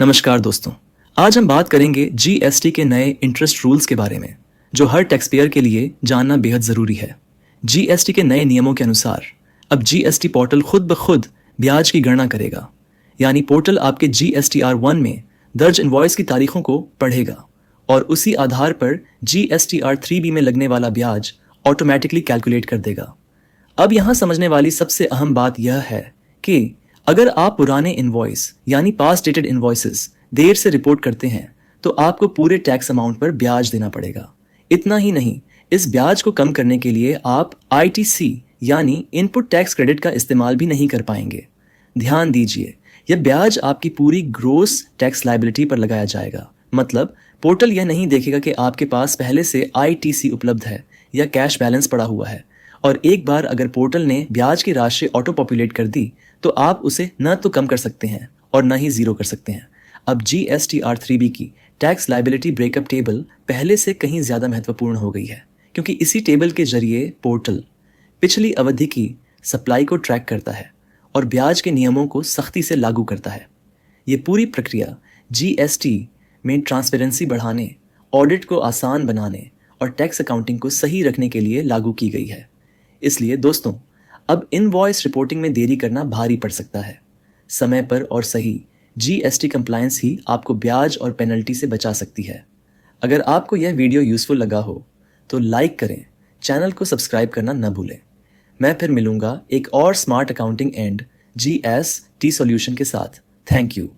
नमस्कार दोस्तों, आज हम बात करेंगे जीएसटी के नए इंटरेस्ट रूल्स के बारे में, जो हर टैक्स पेयर के लिए जानना बेहद ज़रूरी है। जीएसटी के नए नियमों के अनुसार अब जीएसटी पोर्टल खुद ब खुद ब्याज की गणना करेगा, यानी पोर्टल आपके GSTR-1 में दर्ज इनवॉइस की तारीखों को पढ़ेगा और उसी आधार पर GSTR-3B में लगने वाला ब्याज ऑटोमेटिकली कैलकुलेट कर देगा। अब यहाँ समझने वाली सबसे अहम बात यह है कि अगर आप पुराने इनवॉइस यानी पास डेटेड इनवॉइसेस देर से रिपोर्ट करते हैं तो आपको पूरे टैक्स अमाउंट पर ब्याज देना पड़ेगा। इतना ही नहीं, इस ब्याज को कम करने के लिए आप ITC यानी इनपुट टैक्स क्रेडिट का इस्तेमाल भी नहीं कर पाएंगे। ध्यान दीजिए, यह ब्याज आपकी पूरी ग्रोस टैक्स लायबिलिटी पर लगाया जाएगा। मतलब पोर्टल यह नहीं देखेगा कि आपके पास पहले से ITC उपलब्ध है या कैश बैलेंस पड़ा हुआ है, और एक बार अगर पोर्टल ने ब्याज की राशि ऑटो पॉपुलेट कर दी तो आप उसे न तो कम कर सकते हैं और न ही जीरो कर सकते हैं। अब GSTR-3B की टैक्स लायबिलिटी ब्रेकअप टेबल पहले से कहीं ज़्यादा महत्वपूर्ण हो गई है, क्योंकि इसी टेबल के जरिए पोर्टल पिछली अवधि की सप्लाई को ट्रैक करता है और ब्याज के नियमों को सख्ती से लागू करता है। ये पूरी प्रक्रिया GST में ट्रांसपेरेंसी बढ़ाने, ऑडिट को आसान बनाने और टैक्स अकाउंटिंग को सही रखने के लिए लागू की गई है। इसलिए दोस्तों, अब इनवॉइस रिपोर्टिंग में देरी करना भारी पड़ सकता है। समय पर और सही GST कंप्लायंस ही आपको ब्याज और पेनल्टी से बचा सकती है। अगर आपको यह वीडियो यूज़फुल लगा हो तो लाइक करें, चैनल को सब्सक्राइब करना न भूलें। मैं फिर मिलूंगा एक और smart accounting and GST solution के साथ। Thank you.